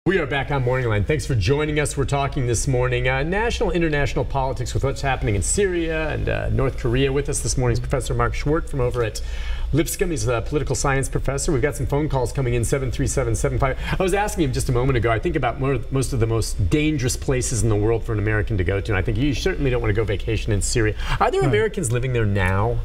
We are back on MorningLine. Thanks for joining us. We're talking this morning national, international politics with what's happening in Syria and North Korea. With us this morning is Professor Marc Schwerdt from over at Lipscomb. He's a political science professor. We've got some phone calls coming in, 73775. I was asking him just a moment ago, I think about most of the most dangerous places in the world for an American to go to, and I think you certainly don't want to go vacation in Syria. Are there Americans living there now?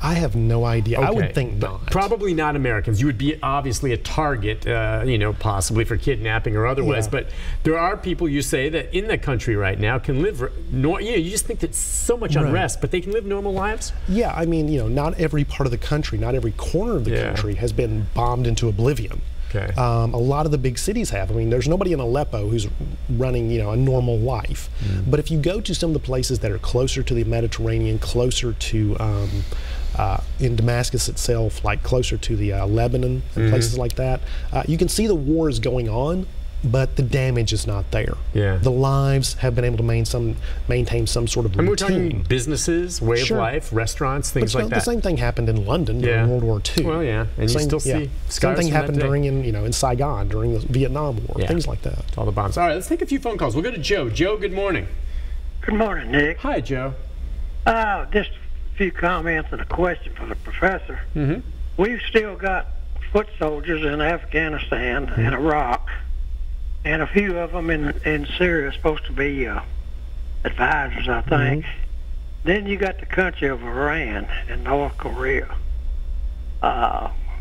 I have no idea. Okay. I would think not. Probably not Americans. You would be obviously a target, you know, possibly for kidnapping or otherwise. Yeah. But there are people, you say, that in the country right now can live. You just think that so much unrest, but they can live normal lives. Yeah, I mean, you know, not every part of the country, not every corner of the country has been bombed into oblivion. Okay. A lot of the big cities have. I mean, there's nobody in Aleppo who's running, you know, a normal life. But if you go to some of the places that are closer to the Mediterranean, closer to in Damascus itself, like closer to the Lebanon and places like that, you can see the war is going on, but the damage is not there. Yeah. The lives have been able to maintain some sort of routine. And we're talking businesses, way of life, restaurants, things like that. The same thing happened in London during World War II. Well, yeah, and you still see scars. Same thing happened in Saigon during the Vietnam War, things like that. All the bombs. All right, let's take a few phone calls. We'll go to Joe. Joe, good morning. Good morning, Nick. Hi, Joe. Just a few comments and a question for the professor. We've still got foot soldiers in Afghanistan and Iraq, and a few of them in Syria are supposed to be advisors, I think. Then you got the country of Iran and North Korea.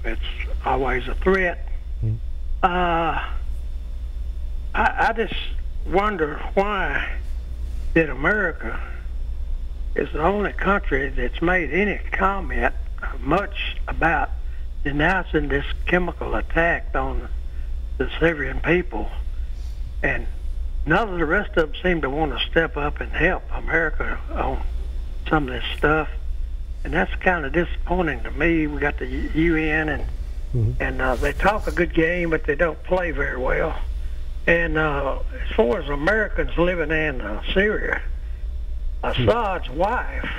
It's always a threat. I just wonder why that America is the only country that's made any comment much about denouncing this chemical attack on the Syrian people, and none of the rest of them seem to want to step up and help America on some of this stuff, and that's kind of disappointing to me. We got the UN and they talk a good game, but they don't play very well. And as far as Americans living in Syria, Assad's wife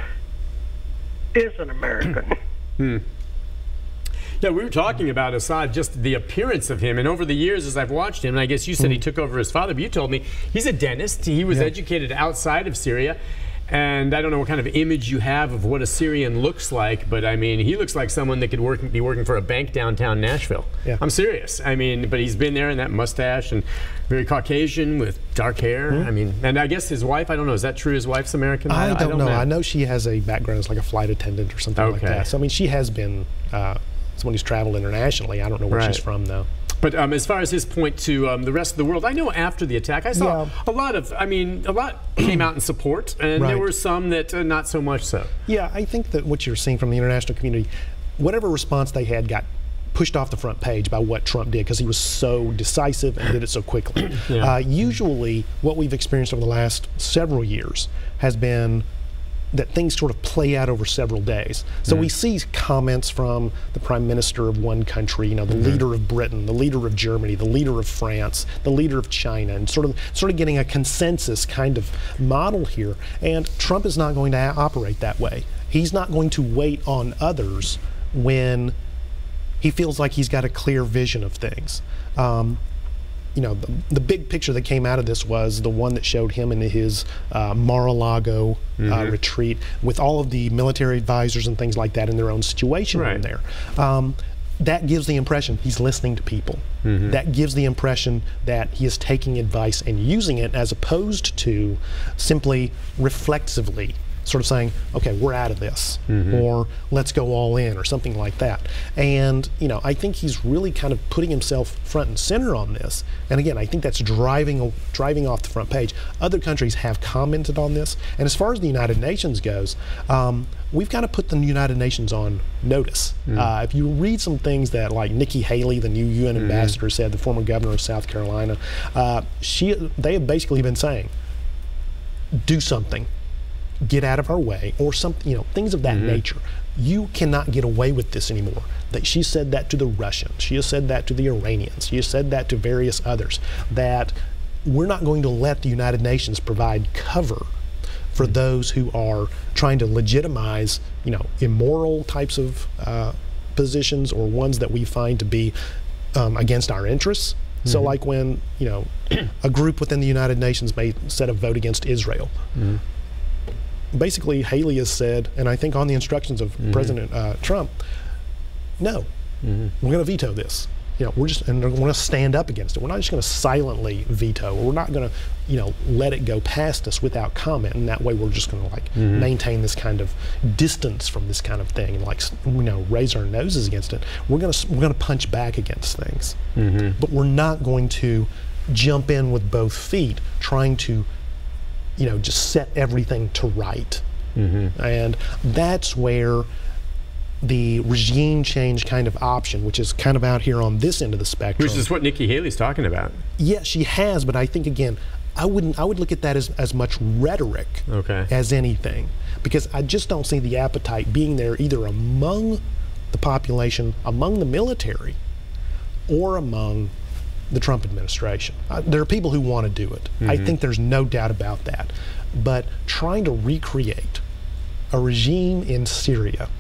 is an American. Yeah, we were talking about Assad, just the appearance of him, and over the years as I've watched him, and I guess you said he took over his father, but you told me he's a dentist. He was educated outside of Syria, and I don't know what kind of image you have of what a Syrian looks like, but I mean, he looks like someone that could be working for a bank downtown Nashville. Yeah. I'm serious. I mean, but he's been there in that mustache and very Caucasian with dark hair. I mean, and I guess his wife, I don't know, is that true? His wife's American? I don't know. I know she has a background as like a flight attendant or something like that. So, I mean, she has been someone who's traveled internationally. I don't know where she's from, though. But as far as his point to the rest of the world, I know after the attack, I saw a lot came out in support, and there were some that not so much so. Yeah, I think that what you're seeing from the international community, whatever response they had got pushed off the front page by what Trump did, because he was so decisive and did it so quickly. Usually, what we've experienced over the last several years has been that things sort of play out over several days. So we see comments from the prime minister of one country, you know, the leader of Britain, the leader of Germany, the leader of France, the leader of China, and sort of getting a consensus kind of model here. And Trump is not going to operate that way. He's not going to wait on others when he feels like he's got a clear vision of things. You know, the big picture that came out of this was the one that showed him in his Mar-a-Lago retreat with all of the military advisors and things like that in their own situation in there. That gives the impression he's listening to people. That gives the impression that he is taking advice and using it, as opposed to simply reflexively sort of saying, okay, we're out of this, or let's go all in, or something like that. And, you know, I think he's really kind of putting himself front and center on this. And again, I think that's driving off the front page. Other countries have commented on this. And as far as the United Nations goes, we've kind of put the United Nations on notice. If you read some things that, like Nikki Haley, the new UN ambassador, said, the former governor of South Carolina, they have basically been saying, do something. Get out of our way, or something, you know, things of that nature. You cannot get away with this anymore. That she said that to the Russians. She has said that to the Iranians. She has said that to various others. That we're not going to let the United Nations provide cover for those who are trying to legitimize, you know, immoral types of positions, or ones that we find to be against our interests. So like when, a group within the United Nations may set a vote against Israel. Basically, Haley has said, and I think on the instructions of President Trump, no, we're going to veto this. We're going to stand up against it. We're not just going to silently veto. We're not going to, let it go past us without comment. And that way, we're just going to maintain this kind of distance from this kind of thing and raise our noses against it. We're going to punch back against things, but we're not going to jump in with both feet, trying to, just set everything to right. And that's where the regime change kind of option, which is kind of out here on this end of the spectrum. Which is what Nikki Haley's talking about. Yeah, she has, but I think, again, I would look at that as much rhetoric as anything, because I just don't see the appetite being there either among the population, among the military, or among the Trump administration. There are people who want to do it. I think there's no doubt about that. But trying to recreate a regime in Syria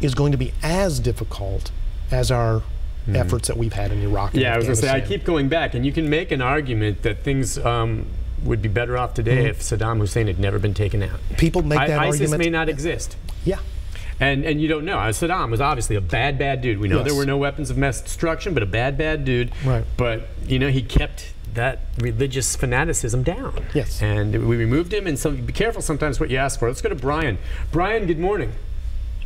is going to be as difficult as our efforts that we've had in Iraq and I was going to say, I Afghanistan. keep going back, and you can make an argument that things would be better off today if Saddam Hussein had never been taken out. People make that ISIS argument. may not exist. Yeah. And you don't know. Saddam was obviously a bad, bad dude. We know there were no weapons of mass destruction, but a bad, bad dude. Right. But, he kept that religious fanaticism down. Yes. And we removed him, and so be careful sometimes what you ask for. Let's go to Brian. Brian, good morning.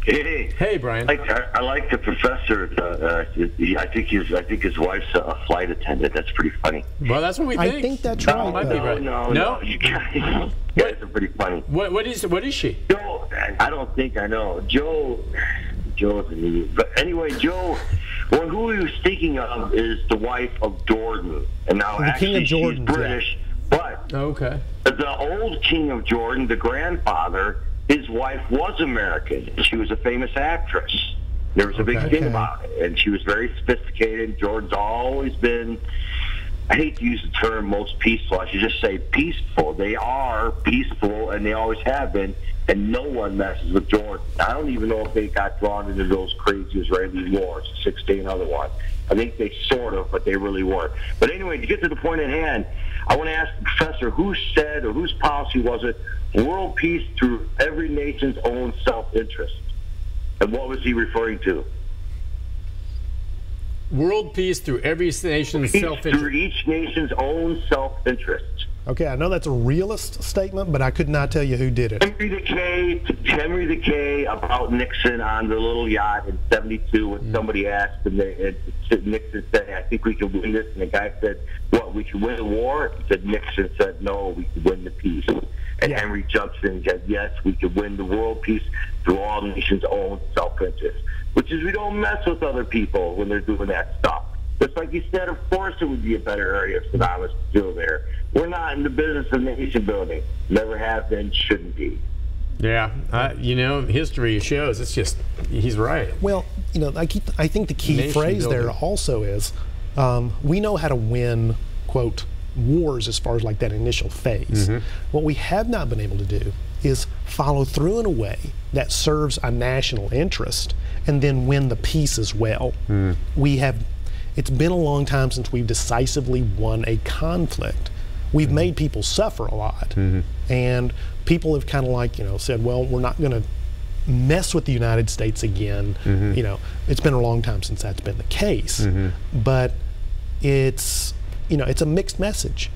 Hey, Brian. I like the professor. I think his wife's a flight attendant. That's pretty funny. Well, that's what we think. I think that's No, right. no. You guys are pretty funny. What is she? Joe, I don't think I know. Joe is an idiot. But anyway, Joe, who he was thinking of is the wife of Jordan. And now The actually King of Jordan, she's British. But the old King of Jordan, the grandfather, his wife was American. She was a famous actress. There was a big thing about it. And she was very sophisticated. Jordan's always been, I hate to use the term most peaceful. I should just say peaceful. They are peaceful, and they always have been, and no one messes with Jordan. I don't even know if they got drawn into those crazy Israeli wars, 6-day and other one. I think they sort of, but they really weren't. But anyway, to get to the point at hand, I want to ask the professor, who said, or whose policy was it, world peace through every nation's own self-interest? And what was he referring to? World peace through every nation's self-interest. Through each nation's own self-interest. Okay, I know that's a realist statement, but I could not tell you who did it. Henry the K about Nixon on the little yacht in '72 when somebody asked him, Nixon said, I think we can win this. And the guy said, what, we can win the war? He said, Nixon said, no, we can win the peace. And Henry jumps in and said, yes, we can win the world peace through all nations' own self-interest, which is we don't mess with other people when they're doing that stuff. Just like you said, of course it would be a better area if Saddam was still there. We're not in the business of nation building. Never have been, shouldn't be. Yeah, history shows it's just, he's right. Well, I think the key phrase there also is, we know how to win, quote, wars as far as like that initial phase. What we have not been able to do is follow through in a way that serves a national interest and then win the peace as well. It's been a long time since we've decisively won a conflict. We've made people suffer a lot, and people have kind of like, said, well, we're not going to mess with the United States again. It's been a long time since that's been the case, but it's a mixed message,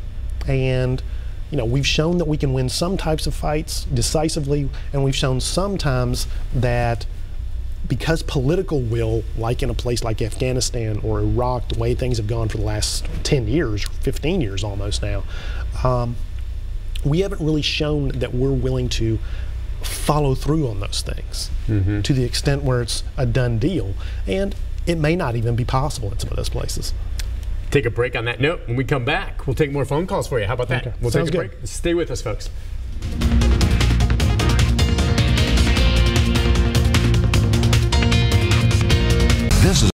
and we've shown that we can win some types of fights decisively, and we've shown sometimes that because political will, like in a place like Afghanistan or Iraq, the way things have gone for the last 10 years, 15 years almost now, we haven't really shown that we're willing to follow through on those things to the extent where it's a done deal. And it may not even be possible in some of those places. Take a break on that note. When we come back, we'll take more phone calls for you. How about that? Okay. We'll Sounds take a good. break. Stay with us, folks.